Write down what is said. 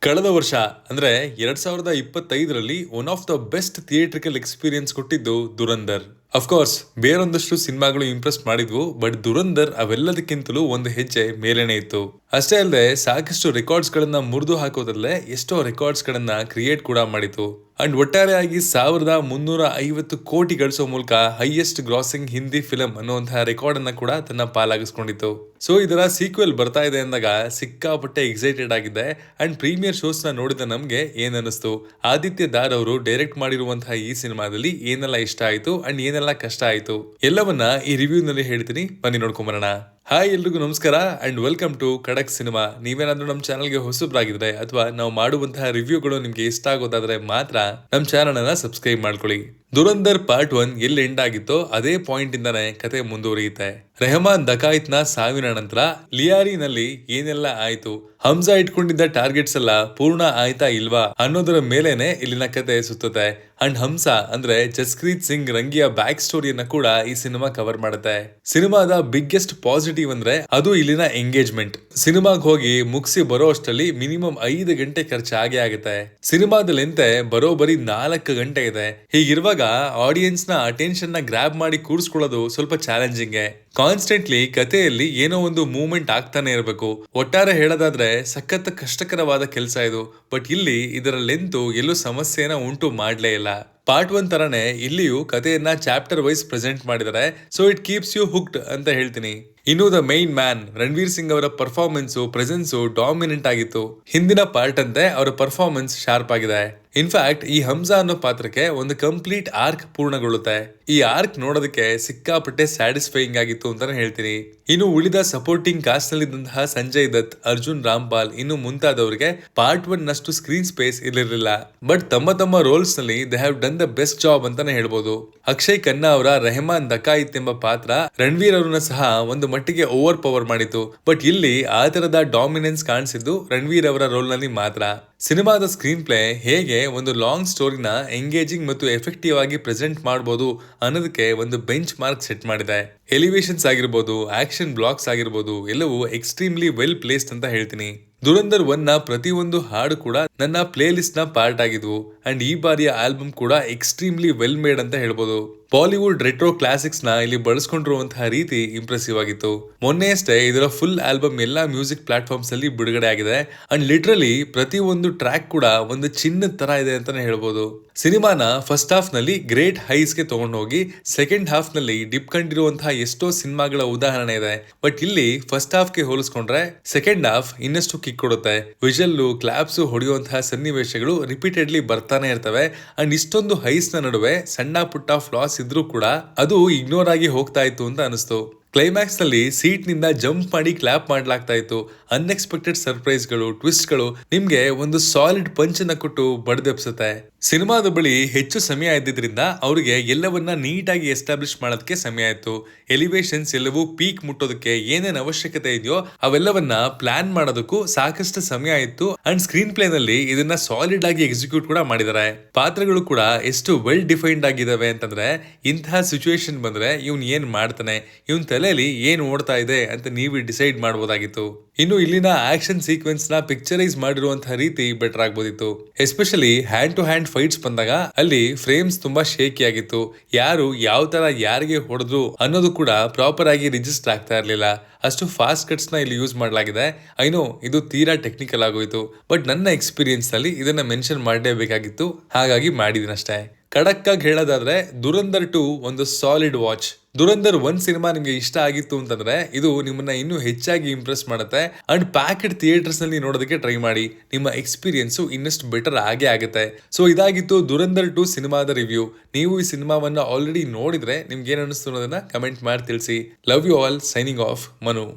ಕಳೆದ ವರ್ಷ ಅಂದ್ರೆ 2025ರಲ್ಲಿ one of the best theatrical experience ಕೊಟ್ಟಿದ್ದು ದುರಂದರ್. ಅಫ್ಕೋರ್ಸ್ ಬೇರೊಂದಷ್ಟು ಸಿನಿಮಾಗಳು ಇಂಪ್ರೆಸ್ ಮಾಡಿದ್ವು, ಬಟ್ ದುರಂದರ್ ಅವೆಲ್ಲದಕ್ಕಿಂತಲೂ ಒಂದು ಹೆಜ್ಜೆ ಮೇಲೇನೆ ಇತ್ತು. ಅಷ್ಟೇ ಅಲ್ಲದೆ ಸಾಕಷ್ಟು ರೆಕಾರ್ಡ್ಸ್ ಗಳನ್ನ ಮುರಿದು ಹಾಕೋದ್ರಲ್ಲೇ ಎಷ್ಟೋ ರೆಕಾರ್ಡ್ಸ್ ಗಳನ್ನ ಕ್ರಿಯೇಟ್ ಕೂಡ ಮಾಡಿತು. ಅಂಡ್ ಒಟ್ಟಾರೆಯಾಗಿ 1350 ಕೋಟಿ ಗಳಿಸೋ ಮೂಲಕ ಹೈಯೆಸ್ಟ್ ಗ್ರಾಸಿಂಗ್ ಹಿಂದಿ ಫಿಲಂ ಅನ್ನುವಂತಹ ರೆಕಾರ್ಡ್ ಅನ್ನ ಕೂಡ ತನ್ನ ಪಾಲಾಗಿಸ್ಕೊಂಡಿತ್ತು. ಸೊ ಇದರ ಸೀಕ್ವೆಲ್ ಬರ್ತಾ ಇದೆ ಅಂದಾಗ ಸಿಕ್ಕಾಪಟ್ಟೆ ಎಕ್ಸೈಟೆಡ್ ಆಗಿದೆ. ಅಂಡ್ ಪ್ರೀಮಿಯರ್ ಶೋಸ್ ನ ನೋಡಿದ ನಮ್ಗೆ ಏನ್ ಅನಿಸ್ತು, ಆದಿತ್ಯ ದಾರ್ ಅವರು ಡೈರೆಕ್ಟ್ ಮಾಡಿರುವಂತಹ ಈ ಸಿನಿಮಾದಲ್ಲಿ ಏನೆಲ್ಲ ಇಷ್ಟ ಆಯ್ತು ಅಂಡ್ ಏನೆಲ್ಲ ಕಷ್ಟ ಆಯ್ತು ಎಲ್ಲವನ್ನ ಈ ರಿವ್ಯೂ ನಲ್ಲಿ ಹೇಳ್ತೀನಿ, ಬನ್ನಿ ನೋಡ್ಕೊಂಬರೋಣ. ಹಾಯ್ ಎಲ್ರಿಗೂ ನಮಸ್ಕಾರ ಅಂಡ್ ವೆಲ್ಕಮ್ ಟು ಖಡಕ್ ಸಿನಿಮಾ. ನೀವೇನಾದ್ರೂ ನಮ್ಮ ಚಾನಲ್ಗೆ ಹೊಸಬ್ರಾಗಿದ್ರೆ ಅಥವಾ ನಾವು ಮಾಡುವಂತಹ ರಿವ್ಯೂಗಳು ನಿಮ್ಗೆ ಇಷ್ಟ ಆಗೋದಾದ್ರೆ ಮಾತ್ರ ನಮ್ಮ ಚಾನಲ್ ಅನ್ನ ಸಬ್ಸ್ಕ್ರೈಬ್ ಮಾಡ್ಕೊಳ್ಳಿ. ದುರಂದರ್ ಪಾರ್ಟ್ 1 ಎಲ್ಲಿ ಎಂಡ್ ಆಗಿತ್ತೋ ಅದೇ ಪಾಯಿಂಟ್ ಇಂದಾನೆ ಕತೆ ಮುಂದುವರಿಯುತ್ತೆ. ರೆಹಮಾನ್ ದಕಾಯಿತ್ ನ ಸಾವಿನ ನಂತರ ಲಿಯಾರಿನಲ್ಲಿ ಏನೆಲ್ಲ ಆಯ್ತು, ಹಂಸಾ ಇಟ್ಕೊಂಡಿದ್ದ ಟಾರ್ಗೆಟ್ಸ್ ಎಲ್ಲ ಪೂರ್ಣ ಆಯ್ತಾ ಇಲ್ವಾ ಅನ್ನೋದರ ಮೇಲೆನೆ ಇಲ್ಲಿನ ಕತೆ ಸುತ್ತದೆ. ಅಂಡ್ ಹಂಸಾ ಅಂದ್ರೆ ಜಸ್ಕ್ರೀತ್ ಸಿಂಗ್ ರಂಗಿಯ ಬ್ಯಾಕ್ ಸ್ಟೋರಿಯನ್ನ ಕೂಡ ಈ ಸಿನಿಮಾ ಕವರ್ ಮಾಡುತ್ತೆ. ಸಿನಿಮಾದ ಬಿಗ್ಗೆಸ್ಟ್ ಪಾಸಿಟಿವ್ ಅಂದ್ರೆ ಅದು ಇಲ್ಲಿನ ಎಂಗೇಜ್ಮೆಂಟ್. ಸಿನಿಮಾಗ್ ಹೋಗಿ ಮುಗಿಸಿ ಬರೋ ಅಷ್ಟರಲ್ಲಿ ಮಿನಿಮಮ್ 5 ಗಂಟೆ ಖರ್ಚಾಗೇ ಆಗುತ್ತೆ. ಸಿನಿಮಾದ ಲೆಂತೆ ಬರೋಬರಿ 4 ಗಂಟೆ ಇದೆ. ಹೀಗಿರುವಾಗ ಆಡಿಯನ್ಸ್ ನ ಅಟೆನ್ಷನ್ ನ ಗ್ರಾಬ್ ಮಾಡಿ ಕೂರಿಸ್ಕೊಳ್ಳೋದು ಸ್ವಲ್ಪ ಚಾಲೆಂಜಿಂಗ್. ಕಾನ್ಸ್ಟೆಂಟ್ಲಿ ಕಥೆಯಲ್ಲಿ ಏನೋ ಒಂದು ಮೂವ್ಮೆಂಟ್ ಆಗ್ತಾನೆ ಇರಬೇಕು. ಒಟ್ಟಾರೆ ಹೇಳೋದಾದ್ರೆ ಸಖತ್ ಕಷ್ಟಕರವಾದ ಕೆಲಸ ಇದು. ಬಟ್ ಇಲ್ಲಿ ಇದರ ಲೆಂತ್ ಎಲ್ಲೂ ಸಮಸ್ಯೆನ ಉಂಟು ಮಾಡ್ಲೇ ಇಲ್ಲ. ಪಾರ್ಟ್ 1 ತರನೇ ಇಲ್ಲಿಯೂ ಕಥೆಯನ್ನ ಚಾಪ್ಟರ್ ವೈಸ್ ಪ್ರೆಸೆಂಟ್ ಮಾಡಿದರೆ, so it keeps you hooked ಅಂತ ಹೇಳ್ತೀನಿ. ಇನ್ನು the main man Ranveer Singh ಅವರ ಪರ್ಫಾರ್ಮೆನ್ಸ್ ಪ್ರೆಸೆನ್ಸ್ ಡಾಮಿನೆಂಟ್ ಆಗಿತ್ತು. ಹಿಂದಿನ ಪಾರ್ಟ್ ಅಂತೆ ಅವರ ಪರ್ಫಾರ್ಮೆನ್ಸ್ ಶಾರ್ಪ್ ಆಗಿದೆ. ಇನ್ಫ್ಯಾಕ್ಟ್ ಈ ಹಂಸಾ ಅನ್ನೋ ಪಾತ್ರಕ್ಕೆ ಒಂದು ಕಂಪ್ಲೀಟ್ ಆರ್ಕ್ ಪೂರ್ಣಗೊಳ್ಳುತ್ತೆ. ಈ ಆರ್ಕ್ ನೋಡೋದಕ್ಕೆ ಸಿಕ್ಕಾಪಟ್ಟೆ ಸ್ಯಾಟಿಸ್ಫೈಯಿಂಗ್ ಆಗಿತ್ತು ಅಂತಾನೆ ಹೇಳ್ತೀನಿ. ಇನ್ನು ಉಳಿದ ಸಪೋರ್ಟಿಂಗ್ ಕಾಸ್ಟ್ ನಲ್ಲಿದ್ದಂತಹ ಸಂಜಯ್ ದತ್, ಅರ್ಜುನ್ ರಾಮ್ಪಾಲ್ ಇನ್ನು ಮುಂತಾದವರಿಗೆ ಪಾರ್ಟ್ 1 ನಷ್ಟು ಸ್ಕ್ರೀನ್ ಸ್ಪೇಸ್ ಇರಲಿಲ್ಲ. ಬಟ್ ತಮ್ಮ ತಮ್ಮ ರೋಲ್ಸ್ ನಲ್ಲಿ they have done the best job ಅಂತಾನೆ ಹೇಳ್ಬೋದು. ಅಕ್ಷಯ್ ಖನ್ನಾ ಅವರ ರೆಹಮಾನ್ ದಕಾಯಿತ್ ಎಂಬ ಪಾತ್ರ ರಣವೀರ್ ಅವರನ್ನ ಸಹ ಒಂದು ಮಟ್ಟಿಗೆ ಓವರ್ ಪವರ್ ಮಾಡಿತು. ಬಟ್ ಇಲ್ಲಿ ಆ ತರದ ಡಾಮಿನೆನ್ಸ್ ಕಾಣಿಸಿದ್ದು ರಣವೀರ್ ಅವರ ರೋಲ್ ನಲ್ಲಿ ಮಾತ್ರ. ಸಿನಿಮಾದ ಸ್ಕ್ರೀನ್ ಪ್ಲೇ ಹೇಗೆ ಒಂದು ಲಾಂಗ್ ಸ್ಟೋರಿನ ಎಂಗೇಜಿಂಗ್ ಮತ್ತು ಎಫೆಕ್ಟಿವ್ ಆಗಿ ಪ್ರೆಸೆಂಟ್ ಮಾಡಬಹುದು ಅನ್ನೋದಕ್ಕೆ ಒಂದು ಬೆಂಚ್ ಮಾರ್ಕ್ ಸೆಟ್ ಮಾಡಿದೆ. ಎಲಿವೇಶನ್ಸ್ ಆಗಿರ್ಬೋದು, ಆಕ್ಷನ್ ಬ್ಲಾಕ್ಸ್ ಆಗಿರ್ಬೋದು, ಎಲ್ಲವೂ ಎಕ್ಸ್ಟ್ರೀಮ್ಲಿ ವೆಲ್ ಪ್ಲೇಸ್ಡ್ ಅಂತ ಹೇಳ್ತೀನಿ. ದುರಂದರ್ 1 ನ ಪ್ರತಿಯೊಂದು ಹಾಡು ಕೂಡ ನನ್ನ ಪ್ಲೇ ಲಿಸ್ಟ್ ನ ಪಾರ್ಟ್ ಆಗಿದ್ವು. ಅಂಡ್ ಈ ಬಾರಿಯ ಆಲ್ಬಮ್ ಕೂಡ ಎಕ್ಸ್ಟ್ರೀಮ್ಲಿ ವೆಲ್ ಮೇಡ್ ಅಂತ ಹೇಳ್ಬೋದು. ಬಾಲಿವುಡ್ ರೆಟ್ರೋ ಕ್ಲಾಸಿಕ್ಸ್ ನ ಇಲ್ಲಿ ಬಳಸ್ಕೊಂಡಿರುವಂತಹ ರೀತಿ ಇಂಪ್ರೆಸಿವ್ ಆಗಿತ್ತು. ಮೊನ್ನೆಯಷ್ಟೇ ಇದರ ಫುಲ್ ಆಲ್ಬಮ್ ಎಲ್ಲಾ ಮ್ಯೂಸಿಕ್ ಪ್ಲಾಟ್ಫಾರ್ಮ್ಸ್ ಅಲ್ಲಿ ಬಿಡುಗಡೆ ಆಗಿದೆ. ಅಂಡ್ ಲಿಟ್ರಲಿ ಪ್ರತಿ ಒಂದು ಟ್ರ್ಯಾಕ್ ಕೂಡ ಒಂದು ಚಿನ್ನದ ತರ ಇದೆ ಅಂತಾನೆ ಹೇಳ್ಬೋದು. ಸಿನಿಮಾನ ಫಸ್ಟ್ ಹಾಫ್ ನಲ್ಲಿ ಗ್ರೇಟ್ ಹೈಸ್ ಗೆ ತಗೊಂಡು ಹೋಗಿ ಸೆಕೆಂಡ್ ಹಾಫ್ ನಲ್ಲಿ ಡಿಪ್ ಕಂಡಿರುವಂತಹ ಎಷ್ಟೋ ಸಿನಿಮಾಗಳ ಉದಾಹರಣೆ ಇದೆ. ಬಟ್ ಇಲ್ಲಿ ಫಸ್ಟ್ ಹಾಫ್ ಗೆ ಹೋಲಿಸ್ಕೊಂಡ್ರೆ ಸೆಕೆಂಡ್ ಹಾಫ್ ಇನ್ನಷ್ಟು ಕಿಕ್ ಕೊಡುತ್ತೆ. ವಿಜಲ್ಲು ಕ್ಲಾಪ್ಸ್ ಹೊಡೆಯುವಂತಹ ಸನ್ನಿವೇಶಗಳು ರಿಪೀಟೆಡ್ಲಿ ಬರ್ತಾನೆ ಇರ್ತವೆ. ಅಂಡ್ ಇಷ್ಟೊಂದು ಹೈಸ್ ನ ನಡುವೆ ಸಣ್ಣ ಪುಟ್ಟ ಫ್ಲಾಸ್ ಇದ್ರೂ ಕೂಡ ಅದು ಇಗ್ನೋರ್ ಆಗಿ ಹೋಗ್ತಾ ಇತ್ತು ಅಂತ ಅನಿಸ್ತು. ಕ್ಲೈಮ್ಯಾಕ್ಸ್ ನಲ್ಲಿ ಸೀಟ್ ನಿಂದ ಜಂಪ್ ಮಾಡಿ ಕ್ಲಾಪ್ ಮಾಡ್ಲಾಗ್ತಾ ಇತ್ತು. ಅನ್ಎಕ್ಸ್ಪೆಕ್ಟೆಡ್ ಸರ್ಪ್ರೈಸ್ ಗಳು, ಟ್ವಿಸ್ಟ್ ಗಳು ನಿಮ್ಗೆ ಒಂದು ಸಾಲಿಡ್ ಪಂಚ್ ನ ಕೊಟ್ಟು ಬಡ್ದೆಪ್ಸುತ್ತೆ. ಸಿನಿಮಾದ ಬಳಿ ಹೆಚ್ಚು ಸಮಯ ಇದ್ದಿದ್ರಿಂದ ಅವರಿಗೆ ಎಲ್ಲವನ್ನ ನೀಟಾಗಿ ಎಸ್ಟಾಬ್ಲಿಷ್ ಮಾಡೋದಕ್ಕೆ ಸಮಯ ಆಯ್ತು. ಎಲಿವೇಶನ್ಸ್ ಎಲ್ಲವೂ ಪೀಕ್ ಮುಟ್ಟೋದಕ್ಕೆ ಏನೇನ್ ಅವಶ್ಯಕತೆ ಇದೆಯೋ ಅವೆಲ್ಲವನ್ನ ಪ್ಲಾನ್ ಮಾಡೋದಕ್ಕೂ ಸಾಕಷ್ಟು ಸಮಯ ಇತ್ತು. ಅಂಡ್ ಸ್ಕ್ರೀನ್ ಪ್ಲೇ ನಲ್ಲಿ ಇದನ್ನ ಸಾಲಿಡ್ ಆಗಿ ಎಕ್ಸಿಕ್ಯೂಟ್ ಕೂಡ ಮಾಡಿದ್ದಾರೆ. ಪಾತ್ರಗಳು ಕೂಡ ಎಷ್ಟು ವೆಲ್ ಡಿಫೈನ್ಡ್ ಆಗಿದಾವೆ ಅಂತಂದ್ರೆ ಇಂತಹ ಸಿಚುವೇಶನ್ ಬಂದ್ರೆ ಇವ್ನ್ ಏನ್ ಮಾಡ್ತಾನೆ, ಇವನ್ ತಲೆಯಲ್ಲಿ ಏನ್ ಓಡ್ತಾ ಇದೆ ಅಂತ ನೀವು ಡಿಸೈಡ್ ಮಾಡಬಹುದಾಗಿತ್ತು. ಇನ್ನು ಇಲ್ಲಿನ ಆಕ್ಷನ್ ಸೀಕ್ವೆನ್ಸ್ ನ ಪಿಕ್ಚರೈಸ್ ಮಾಡಿರುವಂತಹ ರೀತಿ ಬೆಟರ್ ಆಗ್ಬೋದಿತ್ತು. Especially hand to hand fights ಬಂದಾಗ ಅಲ್ಲಿ ಫ್ರೇಮ್ಸ್ ತುಂಬಾ ಶೇಕಿ ಆಗಿತ್ತು. ಯಾರು ಯಾವ ತರ ಯಾರಿಗೆ ಹೊಡೆದ್ರು ಅನ್ನೋದು ಕೂಡ ಪ್ರಾಪರ್ ಆಗಿ ರಿಜಿಸ್ಟರ್ ಆಗ್ತಾ ಇರ್ಲಿಲ್ಲ. ಅಷ್ಟು ಫಾಸ್ಟ್ ಕಟ್ಸ್ ನ ಇಲ್ಲಿ ಯೂಸ್ ಮಾಡಲಾಗಿದೆ. ಐನೋ ಇದು ತೀರಾ ಟೆಕ್ನಿಕಲ್ ಆಗೋಯ್ತು, ಬಟ್ ನನ್ನ ಎಕ್ಸ್ಪೀರಿಯನ್ಸ್ ನಲ್ಲಿ ಇದನ್ನ ಮೆನ್ಷನ್ ಮಾಡಲೇಬೇಕಾಗಿತ್ತು, ಹಾಗಾಗಿ ಮಾಡಿದಿನಷ್ಟೇ. ಖಡಕ್ ಆಗಿ ಹೇಳೋದಾದ್ರೆ ದುರಂದರ್ 2 ಒಂದು ಸಾಲಿಡ್ ವಾಚ್. ದುರಂದರ್ 1 ಸಿನಿಮಾ ನಿಮ್ಗೆ ಇಷ್ಟ ಆಗಿತ್ತು ಅಂತಂದ್ರೆ ಇದು ನಿಮ್ಮನ್ನ ಇನ್ನೂ ಹೆಚ್ಚಾಗಿ ಇಂಪ್ರೆಸ್ ಮಾಡುತ್ತೆ. ಅಂಡ್ ಪ್ಯಾಕೆಡ್ ಥಿಯೇಟರ್ಸ್ ನಲ್ಲಿ ನೋಡೋದಕ್ಕೆ ಟ್ರೈ ಮಾಡಿ, ನಿಮ್ಮ ಎಕ್ಸ್ಪೀರಿಯನ್ಸ್ ಇನ್ನಷ್ಟು ಬೆಟರ್ ಆಗೇ ಆಗುತ್ತೆ. ಸೊ ಇದಾಗಿತ್ತು ದುರಂದರ್ 2 ಸಿನಿಮಾದ ರಿವ್ಯೂ. ನೀವು ಈ ಸಿನಿಮಾವನ್ನ ಆಲ್ರೆಡಿ ನೋಡಿದ್ರೆ ನಿಮ್ಗೆ ಏನ್ ಅನಿಸ್ತು ಅನ್ನೋದನ್ನ ಕಮೆಂಟ್ ಮಾಡಿ ತಿಳಿಸಿ. Love you all. Signing off, Manu.